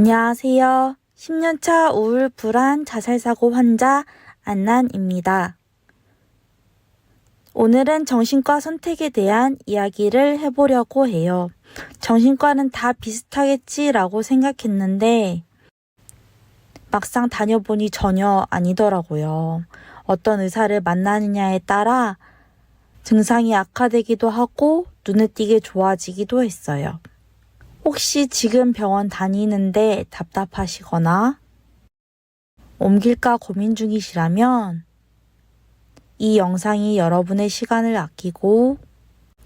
안녕하세요. 10년차 우울, 불안, 자살사고 환자 안난입니다. 오늘은 정신과 선택에 대한 이야기를 해보려고 해요. 정신과는 다 비슷하겠지라고 생각했는데 막상 다녀보니 전혀 아니더라고요. 어떤 의사를 만나느냐에 따라 증상이 악화되기도 하고 눈에 띄게 좋아지기도 했어요. 혹시 지금 병원 다니는데 답답하시거나 옮길까 고민 중이시라면 이 영상이 여러분의 시간을 아끼고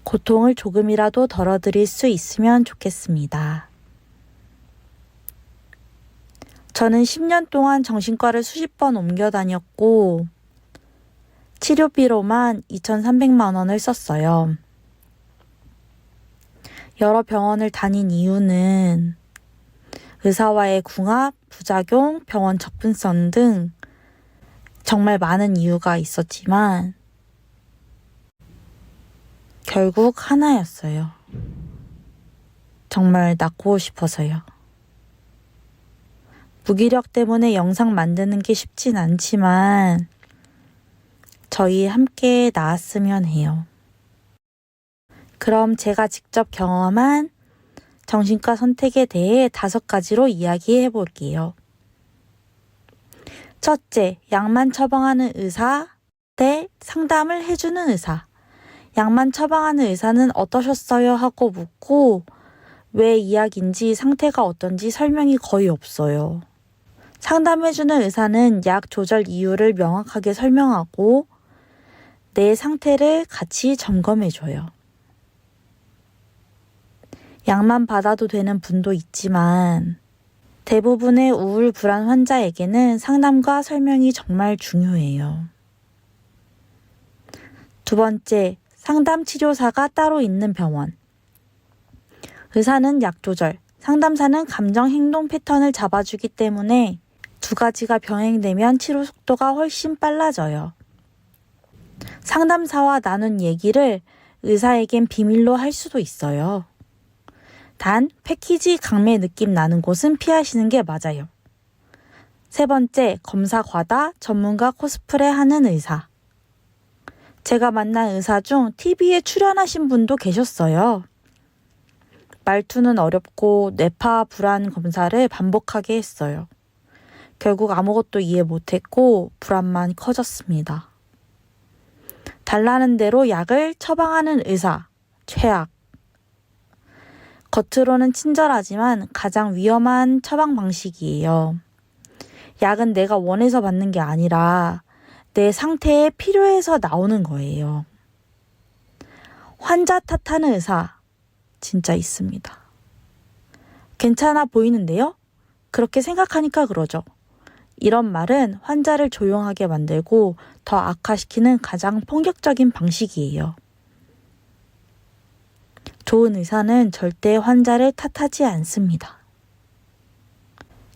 고통을 조금이라도 덜어드릴 수 있으면 좋겠습니다. 저는 10년 동안 정신과를 수십 번 옮겨 다녔고 치료비로만 2,300만 원을 썼어요. 여러 병원을 다닌 이유는 의사와의 궁합, 부작용, 병원 접근성 등 정말 많은 이유가 있었지만 결국 하나였어요. 정말 낫고 싶어서요. 무기력 때문에 영상 만드는 게 쉽진 않지만 저희 함께 나았으면 해요. 그럼 제가 직접 경험한 정신과 선택에 대해 5가지로 이야기해 볼게요. 첫째, 약만 처방하는 의사 대 상담을 해주는 의사. 약만 처방하는 의사는 어떠셨어요? 하고 묻고 왜 이약인지 상태가 어떤지 설명이 거의 없어요. 상담해주는 의사는 약 조절 이유를 명확하게 설명하고 내 상태를 같이 점검해줘요. 약만 받아도 되는 분도 있지만 대부분의 우울, 불안 환자에게는 상담과 설명이 정말 중요해요. 두 번째, 상담 치료사가 따로 있는 병원. 의사는 약 조절, 상담사는 감정 행동 패턴을 잡아주기 때문에 2가지가 병행되면 치료 속도가 훨씬 빨라져요. 상담사와 나눈 얘기를 의사에겐 비밀로 할 수도 있어요. 단, 패키지 강매 느낌 나는 곳은 피하시는 게 맞아요. 세 번째, 검사 과다, 전문가 코스프레 하는 의사. 제가 만난 의사 중 TV에 출연하신 분도 계셨어요. 말투는 어렵고 뇌파 불안 검사를 반복하게 했어요. 결국 아무것도 이해 못했고 불안만 커졌습니다. 달라는 대로 약을 처방하는 의사, 최악. 겉으로는 친절하지만 가장 위험한 처방 방식이에요. 약은 내가 원해서 받는 게 아니라 내 상태에 필요해서 나오는 거예요. 환자 탓하는 의사 진짜 있습니다. 괜찮아 보이는데요? 그렇게 생각하니까 그러죠. 이런 말은 환자를 조용하게 만들고 더 악화시키는 가장 폭력적인 방식이에요. 좋은 의사는 절대 환자를 탓하지 않습니다.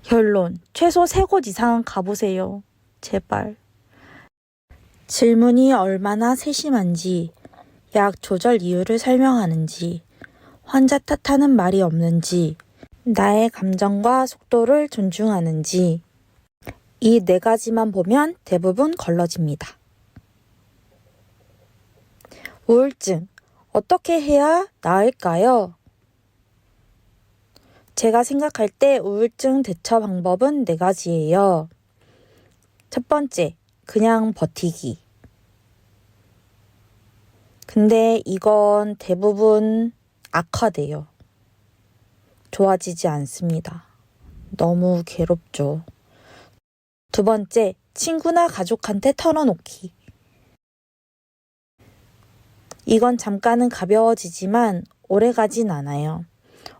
결론, 최소 3곳 이상은 가보세요. 제발. 질문이 얼마나 세심한지, 약 조절 이유를 설명하는지, 환자 탓하는 말이 없는지, 나의 감정과 속도를 존중하는지, 이 4가지만 보면 대부분 걸러집니다. 우울증. 어떻게 해야 나을까요? 제가 생각할 때 우울증 대처 방법은 4가지예요. 첫 번째, 그냥 버티기. 근데 이건 대부분 악화돼요. 좋아지지 않습니다. 너무 괴롭죠. 두 번째, 친구나 가족한테 털어놓기. 이건 잠깐은 가벼워지지만 오래 가진 않아요.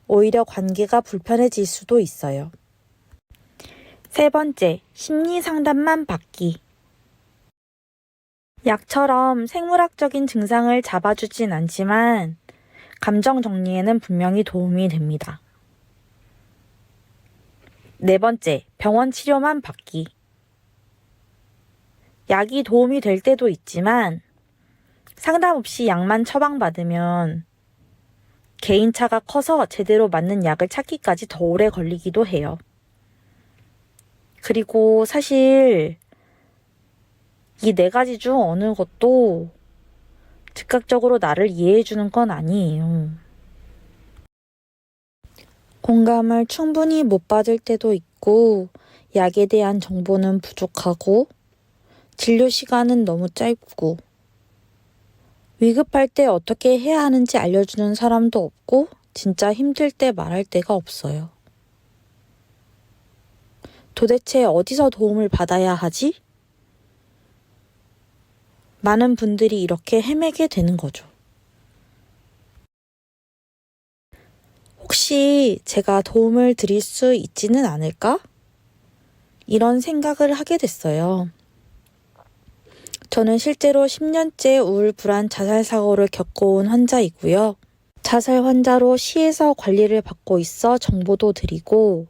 오히려 관계가 불편해질 수도 있어요. 세 번째, 심리 상담만 받기. 약처럼 생물학적인 증상을 잡아주진 않지만 감정 정리에는 분명히 도움이 됩니다. 네 번째, 병원 치료만 받기. 약이 도움이 될 때도 있지만 상담 없이 약만 처방받으면 개인차가 커서 제대로 맞는 약을 찾기까지 더 오래 걸리기도 해요. 그리고 사실 이 네 가지 중 어느 것도 즉각적으로 나를 이해해주는 건 아니에요. 공감을 충분히 못 받을 때도 있고, 약에 대한 정보는 부족하고, 진료 시간은 너무 짧고, 위급할 때 어떻게 해야 하는지 알려주는 사람도 없고, 진짜 힘들 때 말할 데가 없어요. 도대체 어디서 도움을 받아야 하지? 많은 분들이 이렇게 헤매게 되는 거죠. 혹시 제가 도움을 드릴 수 있지는 않을까? 이런 생각을 하게 됐어요. 저는 실제로 10년째 우울, 불안, 자살 사고를 겪어온 환자이고요. 자살 환자로 시에서 관리를 받고 있어 정보도 드리고,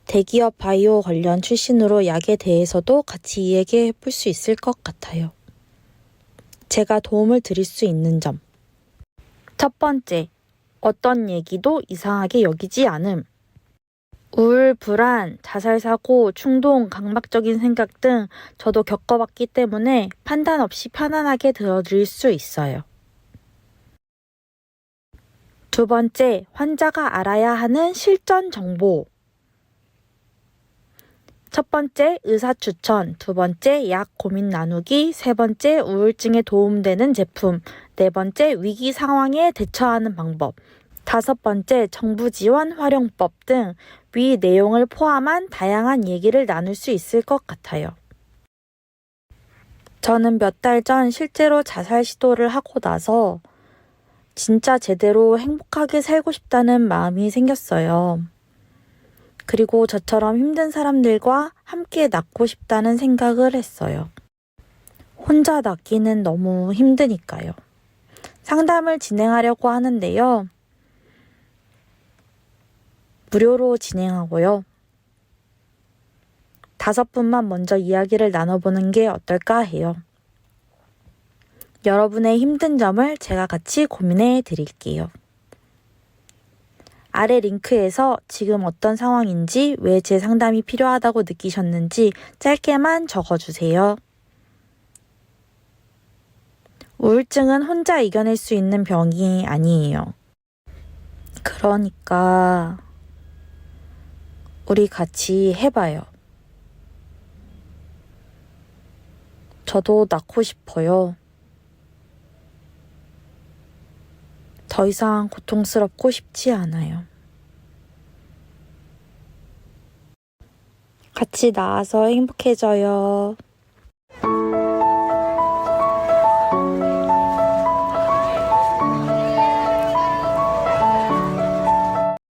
대기업 바이오 관련 출신으로 약에 대해서도 같이 이야기해 볼 수 있을 것 같아요. 제가 도움을 드릴 수 있는 점. 첫 번째, 어떤 얘기도 이상하게 여기지 않음. 우울, 불안, 자살 사고, 충동, 강박적인 생각 등 저도 겪어봤기 때문에 판단 없이 편안하게 들어드릴 수 있어요. 두 번째, 환자가 알아야 하는 실전 정보. 첫 번째, 의사 추천. 두 번째, 약 고민 나누기. 세 번째, 우울증에 도움되는 제품. 네 번째, 위기 상황에 대처하는 방법. 다섯 번째, 정부 지원 활용법 등 위 내용을 포함한 다양한 얘기를 나눌 수 있을 것 같아요. 저는 몇 달 전 실제로 자살 시도를 하고 나서 진짜 제대로 행복하게 살고 싶다는 마음이 생겼어요. 그리고 저처럼 힘든 사람들과 함께 낫고 싶다는 생각을 했어요. 혼자 낫기는 너무 힘드니까요. 상담을 진행하려고 하는데요. 무료로 진행하고요. 5분만 먼저 이야기를 나눠보는 게 어떨까 해요. 여러분의 힘든 점을 제가 같이 고민해 드릴게요. 아래 링크에서 지금 어떤 상황인지, 왜 제 상담이 필요하다고 느끼셨는지 짧게만 적어주세요. 우울증은 혼자 이겨낼 수 있는 병이 아니에요. 그러니까 우리 같이 해봐요. 저도 낫고 싶어요. 더 이상 고통스럽고 싶지 않아요. 같이 나아서 행복해져요.